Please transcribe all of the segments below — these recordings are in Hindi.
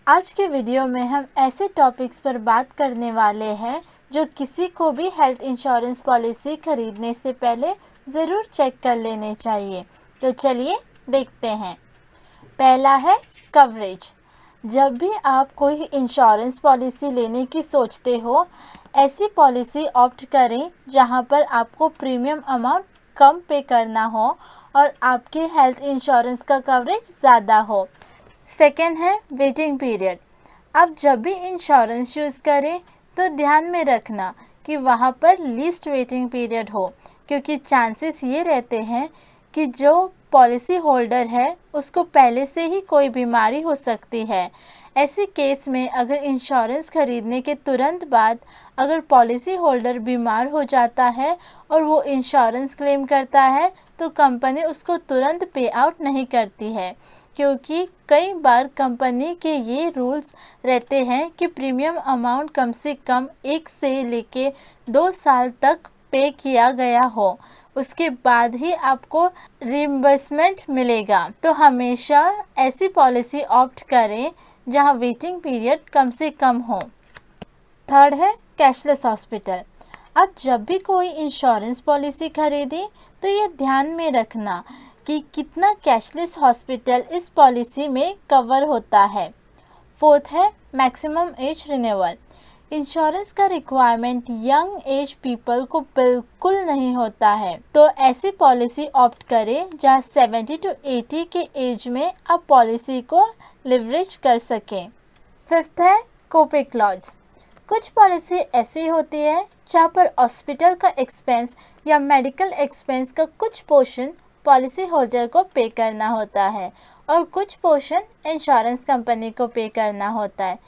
आज के वीडियो में हम ऐसे टॉपिक्स पर बात करने वाले हैं जो किसी को भी हेल्थ इंश्योरेंस पॉलिसी खरीदने से पहले ज़रूर चेक कर लेने चाहिए। तो चलिए देखते हैं। पहला है कवरेज। जब भी आप कोई इंश्योरेंस पॉलिसी लेने की सोचते हो, ऐसी पॉलिसी ऑप्ट करें जहां पर आपको प्रीमियम अमाउंट कम पे करना हो और आपके हेल्थ इंश्योरेंस का कवरेज ज़्यादा हो। सेकेंड है वेटिंग पीरियड। आप जब भी इंश्योरेंस चूज़ करें तो ध्यान में रखना कि वहाँ पर लीस्ट वेटिंग पीरियड हो, क्योंकि चांसेस ये रहते हैं कि जो पॉलिसी होल्डर है उसको पहले से ही कोई बीमारी हो सकती है। ऐसे केस में अगर इंश्योरेंस खरीदने के तुरंत बाद अगर पॉलिसी होल्डर बीमार हो जाता है और वो इंश्योरेंस क्लेम करता है तो कंपनी उसको तुरंत पे आउट नहीं करती है, क्योंकि कई बार कंपनी के ये रूल्स रहते हैं कि प्रीमियम अमाउंट कम से कम 1 से लेके 2 साल तक पे किया गया हो, उसके बाद ही आपको रिइंबर्समेंट मिलेगा। तो हमेशा ऐसी पॉलिसी ऑप्ट करें जहां वेटिंग पीरियड कम से कम हो। थर्ड है कैशलेस हॉस्पिटल। आप जब भी कोई इंश्योरेंस पॉलिसी खरीदें तो ये ध्यान में रखना कि कितना कैशलेस हॉस्पिटल इस पॉलिसी में कवर होता है। फोर्थ है मैक्सिमम एज रिन्यूअल। इंश्योरेंस का रिक्वायरमेंट यंग एज पीपल को बिल्कुल नहीं होता है, तो ऐसी पॉलिसी ऑप्ट करें जहां 70 to 80 के एज में आप पॉलिसी को लिवरेज कर सकें। फिफ्थ है कोपे क्लॉज। कुछ पॉलिसी ऐसी होती है जहां पर हॉस्पिटल का एक्सपेंस या मेडिकल एक्सपेंस का कुछ पोर्शन पॉलिसी होल्डर को पे करना होता है और कुछ पोर्शन इंश्योरेंस कंपनी को पे करना होता है।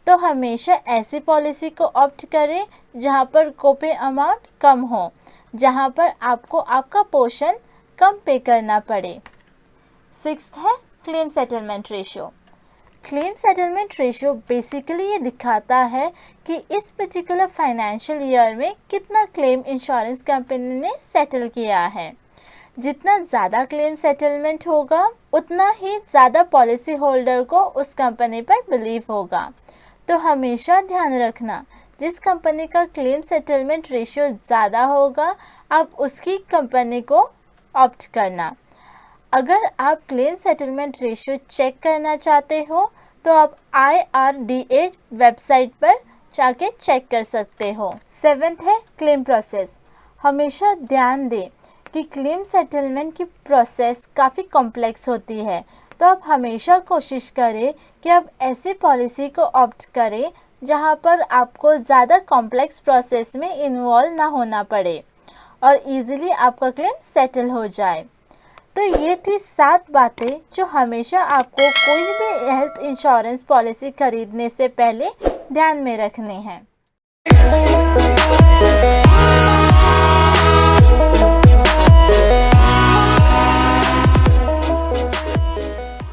तो हमेशा ऐसी पॉलिसी को ऑप्ट करें जहां पर कोपे अमाउंट कम हो, जहां पर आपको आपका पोर्शन कम पे करना पड़े। सिक्स्थ है claim settlement ratio. Claim settlement ratio basically ये दिखाता है कि इस पर्टिकुलर फाइनेंशियल ईयर में कितना क्लेम इंश्योरेंस कंपनी ने सेटल किया है। जितना ज़्यादा क्लेम सेटलमेंट होगा उतना ही ज़्यादा पॉलिसी होल्डर को उस कंपनी पर बिलीव होगा। तो हमेशा ध्यान रखना, जिस कंपनी का क्लेम सेटलमेंट रेशियो ज़्यादा होगा आप उसकी कंपनी को ऑप्ट करना। अगर आप क्लेम सेटलमेंट रेशियो चेक करना चाहते हो तो आप IRDA वेबसाइट पर जाके चेक कर सकते हो। सेवेंथ है क्लेम प्रोसेस। हमेशा ध्यान दें कि क्लेम सेटलमेंट की प्रोसेस काफ़ी कॉम्प्लेक्स होती है, तो आप हमेशा कोशिश करें कि आप ऐसी पॉलिसी को ऑप्ट करें जहां पर आपको ज़्यादा कॉम्प्लेक्स प्रोसेस में इन्वॉल्व ना होना पड़े और इजीली आपका क्लेम सेटल हो जाए। तो ये थी 7 बातें जो हमेशा आपको कोई भी हेल्थ इंश्योरेंस पॉलिसी खरीदने से पहले ध्यान में रखने हैं।